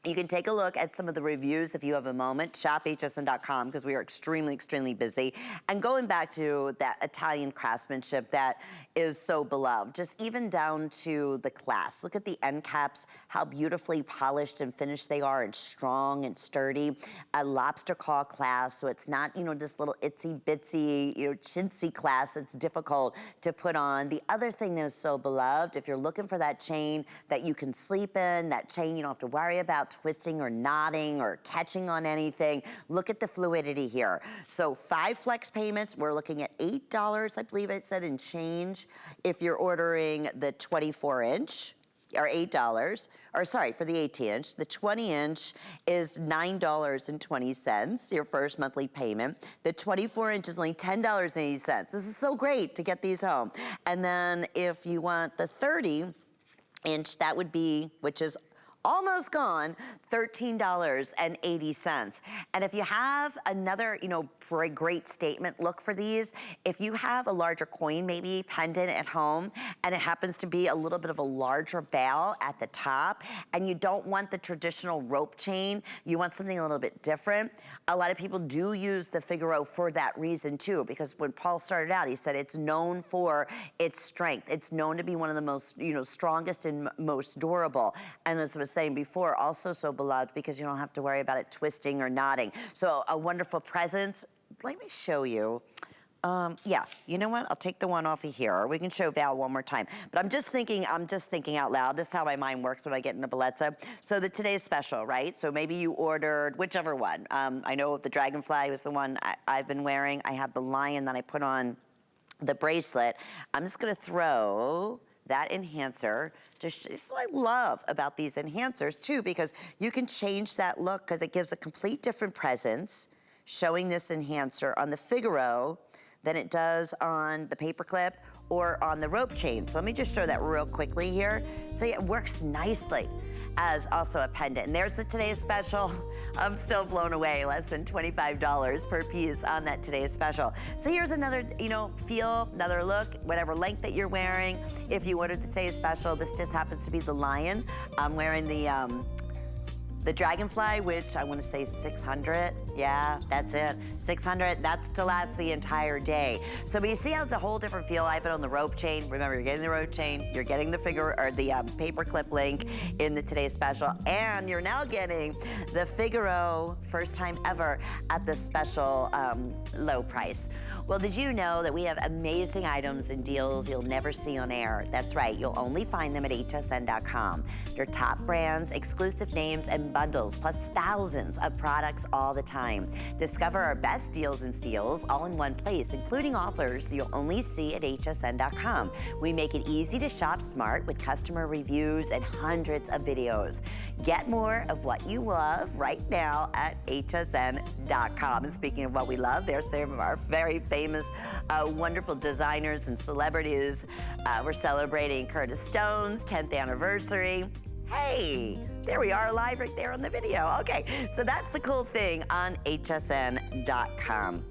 You can take a look at some of the reviews if you have a moment. Shop hsn.com because we are extremely, extremely busy. And going back to that Italian craftsmanship that is so beloved, just even down to the clasp. Look at the end caps, how beautifully polished and finished they are and strong and sturdy. A lobster claw clasp, so it's not, you know, just little itsy bitsy, you know, chintzy clasp. It's difficult to put on. The other thing that is so beloved, if you're looking for that chain that you can sleep in, that chain you don't have to worry about twisting or knotting or catching on anything. Look at the fluidity here. So 5 flex payments, we're looking at $8, I believe I said, in change. If you're ordering the 24-inch, or $8, or sorry, for the 18-inch. The 20-inch is $9.20, your first monthly payment. The 24-inch is only $10.80. This is so great to get these home. And then if you want the 30-inch, that would be, which is almost gone, $13.80. And if you have another, you know, great statement look for these, if you have a larger coin, maybe pendant at home, and it happens to be a little bit of a larger bell at the top, and you don't want the traditional rope chain, you want something a little bit different. A lot of people do use the Figaro for that reason too, because when Paul started out, he said it's known for its strength. It's known to be one of the most, you know, strongest and most durable. And as I was saying before, also so beloved because you don't have to worry about it twisting or knotting. So a wonderful presence. Let me show you. Yeah, you know what? I'll take the one off of here. We can show Val one more time. But I'm just thinking out loud. This is how my mind works when I get into Bellezza. So the today's special, right? So maybe you ordered whichever one. I know the dragonfly was the one I've been wearing. I have the lion that I put on the bracelet. I'm just gonna throw that enhancer. This is what I love about these enhancers too, because you can change that look because it gives a complete different presence, showing this enhancer on the Figaro than it does on the paperclip or on the rope chain. So let me just show that real quickly here. See, it works nicely as also a pendant. And there's the today's special. I'm still blown away, less than $25 per piece on that today's special. So here's another, you know, feel, another look, whatever length that you're wearing. If you ordered the today's special, this just happens to be the lion. I'm wearing the dragonfly, which I want to say 600. Yeah, that's it. 600, that's to last the entire day. So but you see how it's a whole different feel. I have it on the rope chain. Remember, you're getting the rope chain, you're getting the Figaro, or the paper clip link in the today's special, and you're now getting the Figaro first time ever at the special low price. Well, did you know that we have amazing items and deals you'll never see on air? That's right, you'll only find them at hsn.com. Your top brands, exclusive names, and bundles, plus thousands of products all the time. Discover our best deals and steals all in one place, including offers you'll only see at hsn.com. We make it easy to shop smart with customer reviews and hundreds of videos. Get more of what you love right now at hsn.com. And speaking of what we love, there's some of our very famous, wonderful designers and celebrities. We're celebrating Curtis Stone's 10th anniversary. Hey, there we are live right there on the video. Okay, so that's the cool thing on hsn.com.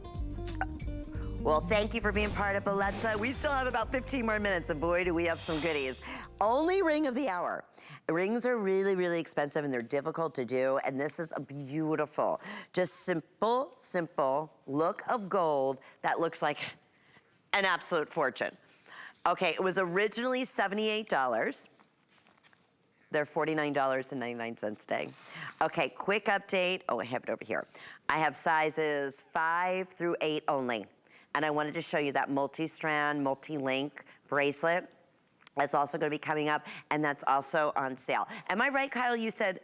Well, thank you for being part of Bellezza. We still have about 15 more minutes, and boy, do we have some goodies. Only ring of the hour. Rings are really, really expensive, and they're difficult to do, and this is a beautiful, just simple look of gold that looks like an absolute fortune. Okay, it was originally $78. They're $49.99 today. Okay, quick update. Oh, I have it over here. I have sizes 5 through 8 only. And I wanted to show you that multi-strand, multi-link bracelet. That's also gonna be coming up, and that's also on sale. Am I right, Kyle? You said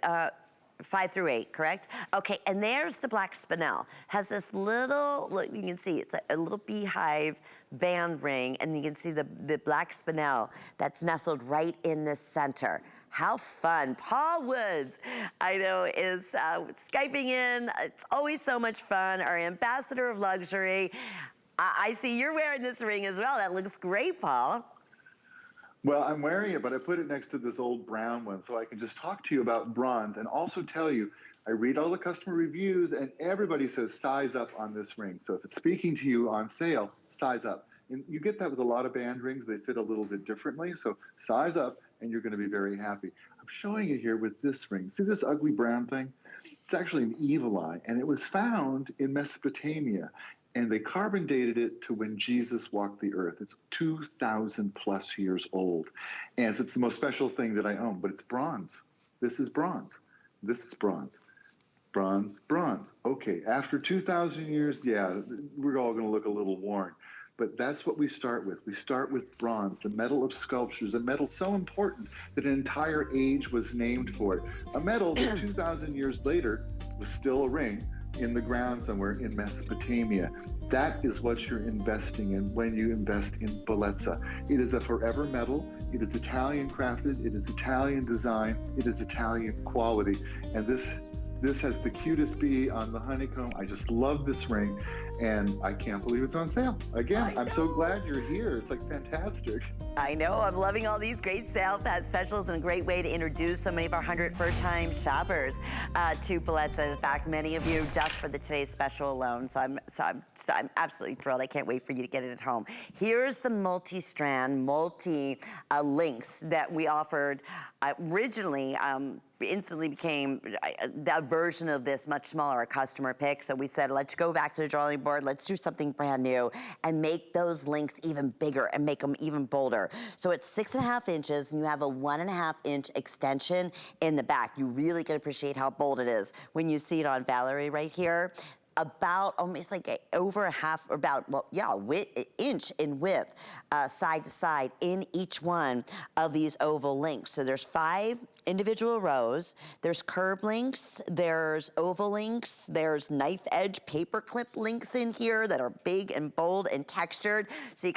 5 through 8, correct? Okay, and there's the black spinel. Has this little, look, you can see, it's a little beehive band ring, and you can see the black spinel that's nestled right in the center. How fun. Paul Woods, I know, is Skyping in. It's always so much fun. Our ambassador of luxury. I see you're wearing this ring as well. That looks great, Paul. Well, I'm wearing it, but I put it next to this old brown one so I can just talk to you about bronze and also tell you, I read all the customer reviews and everybody says size up on this ring. So if it's speaking to you on sale, size up. And you get that with a lot of band rings. They fit a little bit differently. So size up and you're going to be very happy. I'm showing it here with this ring. See this ugly brown thing? It's actually an evil eye, and it was found in Mesopotamia. And they carbon dated it to when Jesus walked the earth. It's 2,000 plus years old. And so it's the most special thing that I own, but it's bronze. This is bronze. This is bronze. Bronze, bronze. Okay, after 2,000 years, yeah, we're all gonna look a little worn. But that's what we start with. We start with bronze, the metal of sculptures, a metal so important that an entire age was named for it. A metal that 2,000 years later was still a ring in the ground somewhere in Mesopotamia. That is what you're investing in when you invest in Bellezza. It is a forever metal. It is Italian crafted. It is Italian design. It is Italian quality. And this has the cutest bee on the honeycomb. I just love this ring, and I can't believe it's on sale. Again, I'm so glad you're here. It's like fantastic. I know, I'm loving all these great sale specials and a great way to introduce so many of our 100 first-time shoppers to Bellezza. In fact, many of you just for the today's special alone. So I'm absolutely thrilled. I can't wait for you to get it at home. Here's the multi-strand, multi-links that we offered originally. Instantly became that version of this much smaller, a customer pick. So we said, let's go back to the drawing board. Let's do something brand new and make those links even bigger and make them even bolder. So it's 6.5 inches and you have a 1.5 inch extension in the back. You really can appreciate how bold it is when you see it on Valerie right here. About almost like over a half, or about, well, yeah, inch in width, side to side in each one of these oval links. So there's 5 individual rows. There's curb links, there's oval links, there's knife edge paper clip links in here that are big and bold and textured. So you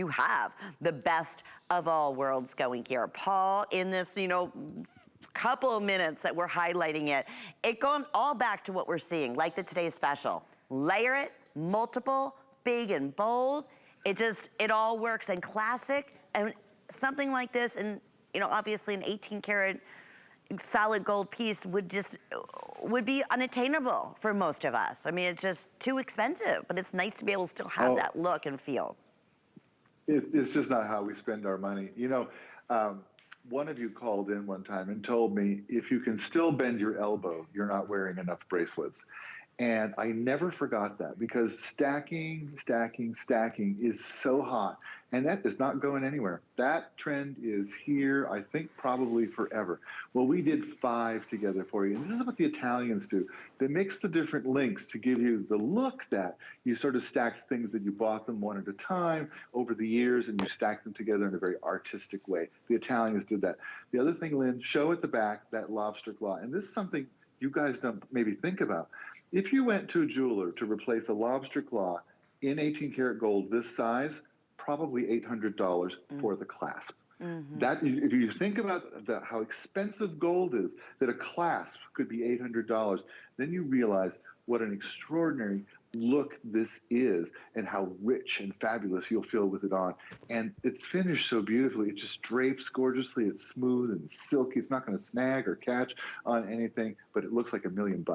have the best of all worlds going here. Paul, in this, couple of minutes that we're highlighting it going all back to what we're seeing, like the today's special. Layer it, multiple, big and bold. It all works. And classic, and something like this, and obviously an 18 karat solid gold piece would be unattainable for most of us. I mean, it's just too expensive, but it's nice to be able to still have that look and feel. It's just not how we spend our money. One of you called in one time and told me, if you can still bend your elbow, you're not wearing enough bracelets. And I never forgot that, because stacking is so hot, and that is not going anywhere. That trend is here, I think, probably forever. Well, we did 5 together for you, and this is what the Italians do. They mix the different links to give you the look that you sort of stacked things that you bought them one at a time over the years, and you stacked them together in a very artistic way. The Italians did that. The other thing, Lynn, show at the back that lobster claw, and this is something you guys don't maybe think about. If you went to a jeweler to replace a lobster claw in 18 karat gold this size, probably $800 for the clasp. Mm-hmm. That, if you think about how expensive gold is, that a clasp could be $800, then you realize what an extraordinary look this is and how rich and fabulous you'll feel with it on. And it's finished so beautifully. It just drapes gorgeously. It's smooth and silky. It's not going to snag or catch on anything, but it looks like $1 million.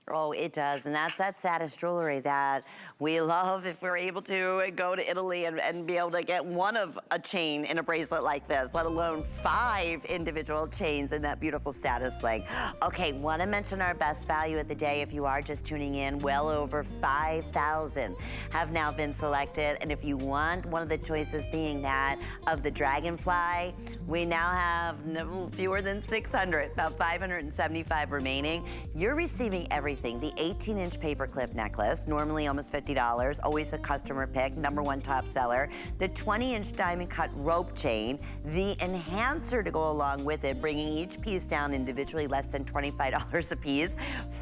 Oh, it does. And that's that saddest jewelry that we love if we're able to go to Italy and be able to get one of a chain in a bracelet like this, let alone 5 individual chains in that beautiful status link. Okay, want to mention our best value of the day. If you are just tuning in, well over 5,000 have now been selected. And if you want one of the choices being that of the dragonfly, we now have no fewer than 600, about 575 remaining. You're receiving everything. The 18-inch paperclip necklace, normally almost $50, always a customer pick, #1 top seller. The 20-inch diamond cut rope chain, the enhancer to go along with it, bringing each piece down individually less than $25 a piece.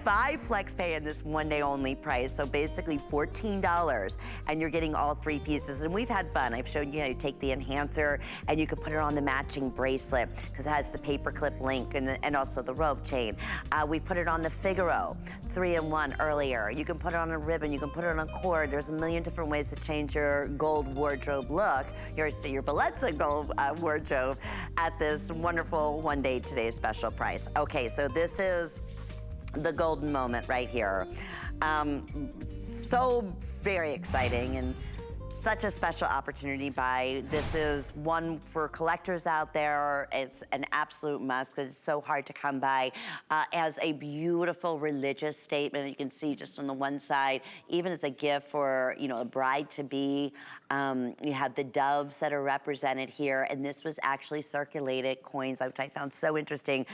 5 flex pay in this one-day only price, so basically $14, and you're getting all 3 pieces. And we've had fun. I've shown you how to take the enhancer and you can put it on the matching bracelet because it has the paperclip link and also the rope chain. We put it on the Figaro 3-in-1 earlier. You can put it on a ribbon, you can put it on a cord. There's a million different ways to change your gold wardrobe look, your Bellezza gold wardrobe at this wonderful one-day today's special price. Okay, so this is the golden moment right here. So very exciting and such a special opportunity this is one for collectors out there. It's an absolute must because it's so hard to come by. As a beautiful religious statement, you can see just on the one side, even as a gift for, you know, a bride-to-be. You have the doves that are represented here, and this was actually circulated coins, which I found so interesting.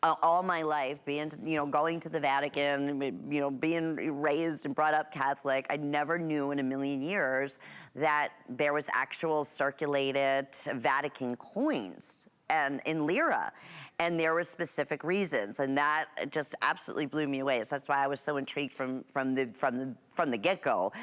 All my life, being, you know, going to the Vatican, you know, being raised and brought up Catholic, I never knew in a million years that there was actual circulated Vatican coins and in lira, and there were specific reasons, and that just absolutely blew me away. So that's why I was so intrigued from the get-go.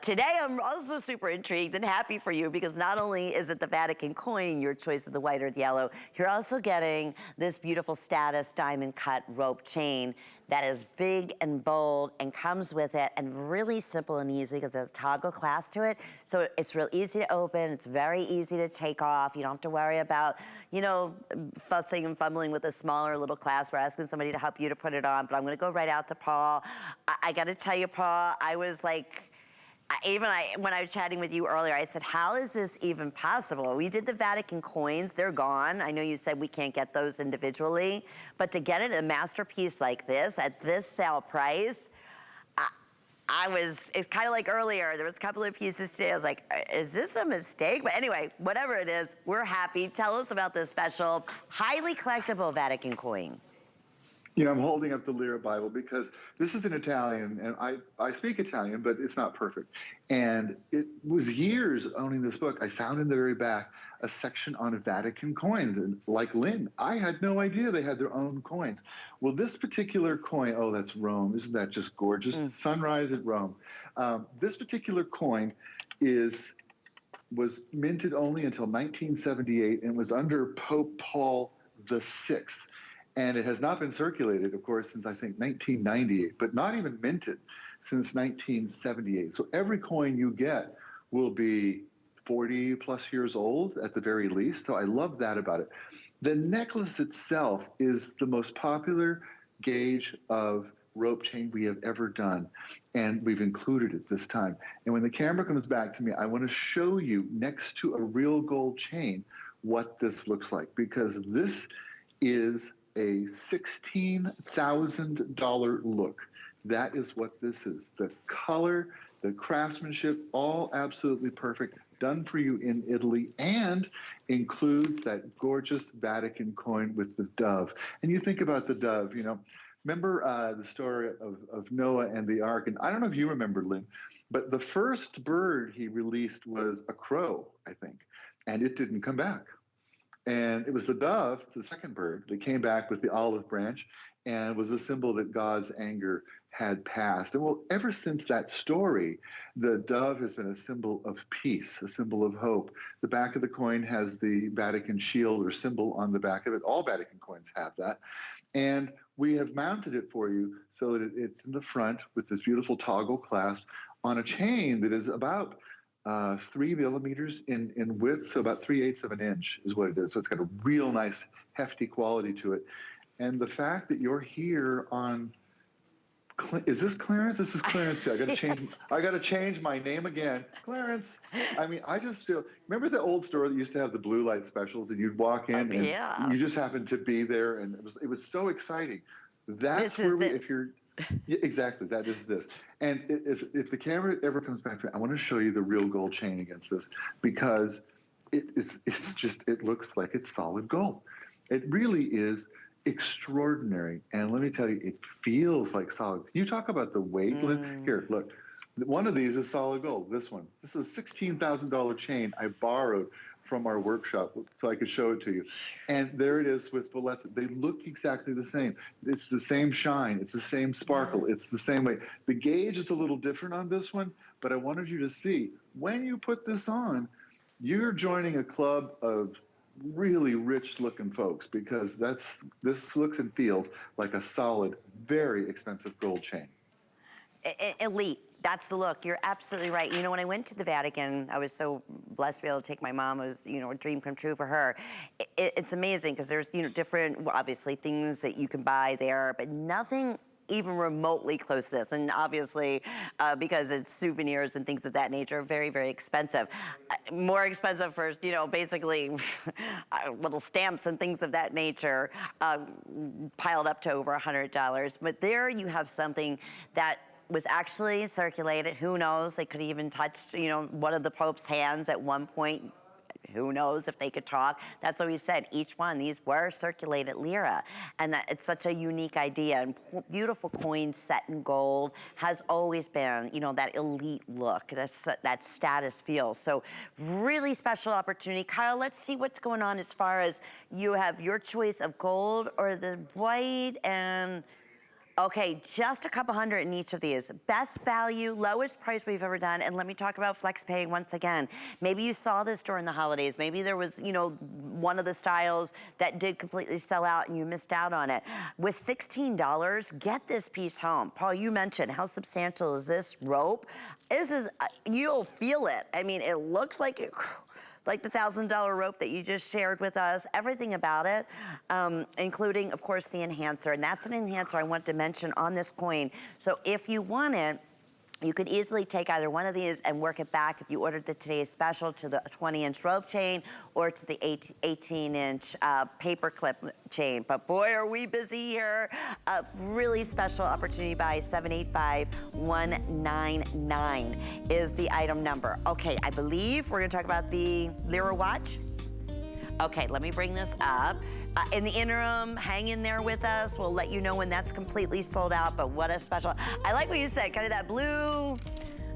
Today I'm also super intrigued and happy for you because not only is it the Vatican coin, your choice of the white or the yellow, you're also getting this beautiful status diamond cut rope chain that is big and bold and comes with it and really simple and easy because there's a toggle clasp to it. So it's real easy to open. It's very easy to take off. You don't have to worry about, you know, fussing and fumbling with a smaller little clasp or asking somebody to help you to put it on. But I'm going to go right out to Paul. I got to tell you, Paul, I was like, when I was chatting with you earlier, I said, how is this even possible? We did the Vatican coins, they're gone. I know you said we can't get those individually, but to get it a masterpiece like this at this sale price, it's kind of like earlier, there was a couple of pieces today, I was like, is this a mistake? But anyway, whatever it is, we're happy. Tell us about this special, highly collectible Vatican coin. You know, I'm holding up the Lira Bible because this is in Italian, and I speak Italian, but it's not perfect. And it was years owning this book. I found in the very back a section on Vatican coins. And like Lynn, I had no idea they had their own coins. Well, this particular coin, oh, that's Rome. Isn't that just gorgeous? Sunrise at Rome. This particular coin was minted only until 1978 and was under Pope Paul VI. And it has not been circulated, of course, since I think 1998, but not even minted since 1978. So every coin you get will be 40 plus years old at the very least. So I love that about it. The necklace itself is the most popular gauge of rope chain we have ever done. And we've included it this time. And when the camera comes back to me, I want to show you next to a real gold chain what this looks like, because this is a $16,000 look. That is what this is. The color, the craftsmanship, all absolutely perfect, done for you in Italy, and includes that gorgeous Vatican coin with the dove. And you think about the dove, you know, remember the story of Noah and the ark? And I don't know if you remember, Lynn, but the first bird he released was a crow, I think, and it didn't come back. And it was the dove, the second bird, that came back with the olive branch and was a symbol that God's anger had passed. And well, ever since that story, the dove has been a symbol of peace, a symbol of hope. The back of the coin has the Vatican shield or symbol on the back of it. All Vatican coins have that. And we have mounted it for you so that it's in the front with this beautiful toggle clasp on a chain that is about 3 millimeters in width, so about 3/8 of an inch is what it is. So it's got a real nice, hefty quality to it. And the fact that you're here on Is this Clarence? This is Clarence too. I got to change. Yes. I got to change my name again, Clarence. I mean, I just feel. Remember the old store that used to have the blue light specials, and you'd walk in, and Yeah. you just happened to be there, and it was so exciting. That's This where is we. this. If you're, yeah, exactly, that is this. And if the camera ever comes back to me, I want to show you the real gold chain against this, because it's just, it looks like it's solid gold. It really is extraordinary. And let me tell you, it feels like solid. You talk about the weight. Here, look. One of these is solid gold. This one. This is a $16,000 chain I borrowed from our workshop so I could show it to you. And there it is with Bellezza. They look exactly the same. It's the same shine. It's the same sparkle. It's the same weight. The gauge is a little different on this one, but I wanted you to see, when you put this on, you're joining a club of really rich looking folks, because this looks and feels like a solid, very expensive gold chain. Elite. That's the look. You're absolutely right. You know, when I went to the Vatican, I was so blessed to be able to take my mom. It was, you know, a dream come true for her. It's amazing because there's, you know, different, obviously, things that you can buy there, but nothing even remotely close to this. And obviously, because it's souvenirs and things of that nature, very, very expensive. More expensive for, you know, basically little stamps and things of that nature, piled up to over $100. But there you have something that was actually circulated. Who knows? They could even touch, you know, one of the Pope's hands at one point. Who knows if they could talk? That's what he said. Each one, these were circulated lira. And that it's such a unique idea. And beautiful coins set in gold has always been, you know, that elite look, that status feel. So really special opportunity. Kyle, let's see what's going on as far as you have your choice of gold or the white and... Okay, just a couple hundred in each of these. Best value, lowest price we've ever done. And let me talk about FlexPay once again. Maybe you saw this during the holidays. Maybe there was, you know, one of the styles that did completely sell out and you missed out on it. With $16, get this piece home. Paul, you mentioned how substantial is this rope? This is, you'll feel it. I mean, it looks like it, like the $1,000 rope that you just shared with us, everything about it, including, of course, the enhancer. And that's an enhancer I want to mention on this coin. So if you want it, you could easily take either one of these and work it back if you ordered the today's special to the 20-inch rope chain or to the 18-inch paper clip chain. But boy, are we busy here. A really special opportunity buy, 785199 is the item number. Okay, I believe we're gonna talk about the Lira watch. Okay, let me bring this up. In the interim, hang in there with us. We'll let you know when that's completely sold out, but what a special. I like what you said, kind of that blue,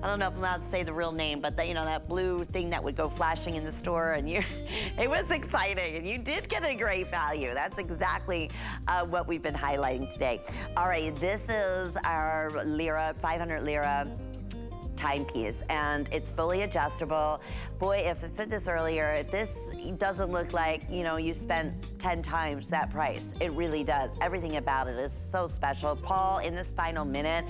I don't know if I'm allowed to say the real name, but that, you know, that blue thing that would go flashing in the store, and it was exciting, and you did get a great value. That's exactly what we've been highlighting today. All right, this is our Lira, 500 Lira timepiece, and it's fully adjustable. Boy, if I said this earlier, this doesn't look like, you know, you spent 10 times that price. It really does. Everything about it is so special. Paul, in this final minute,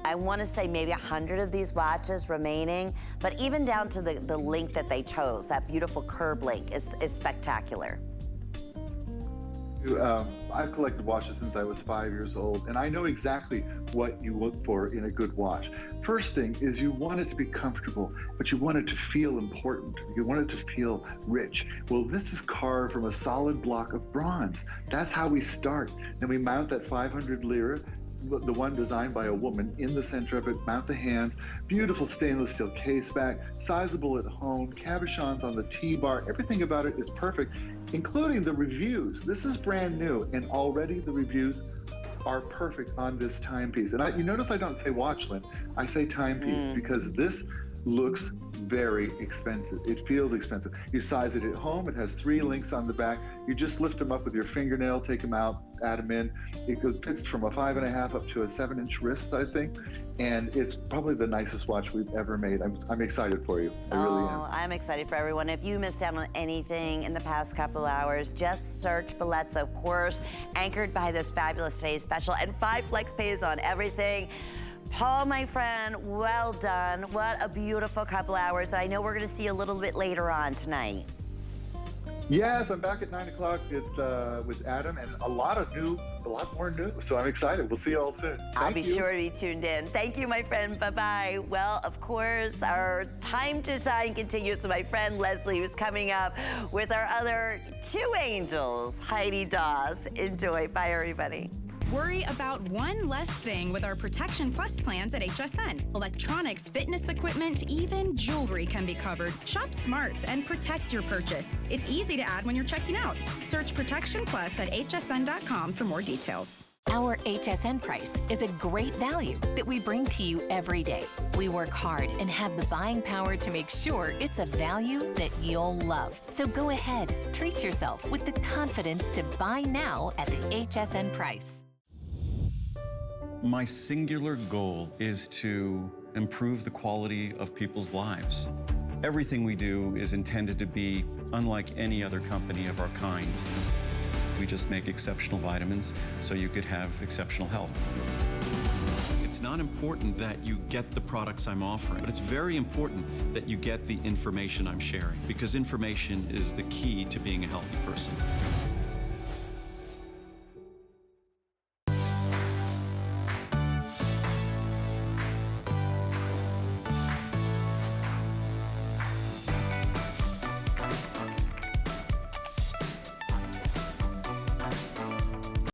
I want to say maybe 100 of these watches remaining, but even down to the link that they chose, that beautiful curb link is spectacular. I've collected watches since I was 5 years old, and I know exactly what you look for in a good watch. First thing is you want it to be comfortable, but you want it to feel important. You want it to feel rich. Well, this is carved from a solid block of bronze. That's how we start. Then we mount that 500 Lira, the one designed by a woman, in the center of it, mount the hands, beautiful stainless steel case back, sizable at home, cabochons on the T-bar, everything about it is perfect, including the reviews. This is brand new, and already the reviews are perfect on this timepiece. And you notice I don't say watchland, I say timepiece, because this looks very expensive. It feels expensive. You size it at home. It has 3 links on the back. You just lift them up with your fingernail, take them out, add them in. It goes fits from a 5.5 up to a 7-inch wrist, I think. And it's probably the nicest watch we've ever made. I'm excited for you. I really am. I'm excited for everyone. If you missed out on anything in the past couple hours, just search Bellezza, of course, anchored by this fabulous today's special, and 5 flex pays on everything. Paul, my friend, well done. What a beautiful couple hours. I know we're going to see you a little bit later on tonight. Yes, I'm back at 9 o'clock with Adam, and a lot more new. So I'm excited. We'll see you all soon. I'll Thank be you. sure to be tuned in. Thank you, my friend. Bye-bye. Well, of course, our time to shine continues with my friend Leslie, who's coming up with our other two angels, Heidi Daws. Enjoy. Bye, everybody. Worry about one less thing with our Protection Plus plans at HSN. Electronics, fitness equipment, even jewelry can be covered. Shop smart and protect your purchase. It's easy to add when you're checking out. Search Protection Plus at hsn.com for more details. Our HSN price is a great value that we bring to you every day. We work hard and have the buying power to make sure it's a value that you'll love. So go ahead, treat yourself with the confidence to buy now at the HSN price. My singular goal is to improve the quality of people's lives. Everything we do is intended to be unlike any other company of our kind. We just make exceptional vitamins so you could have exceptional health. It's not important that you get the products I'm offering, but it's very important that you get the information I'm sharing, because information is the key to being a healthy person.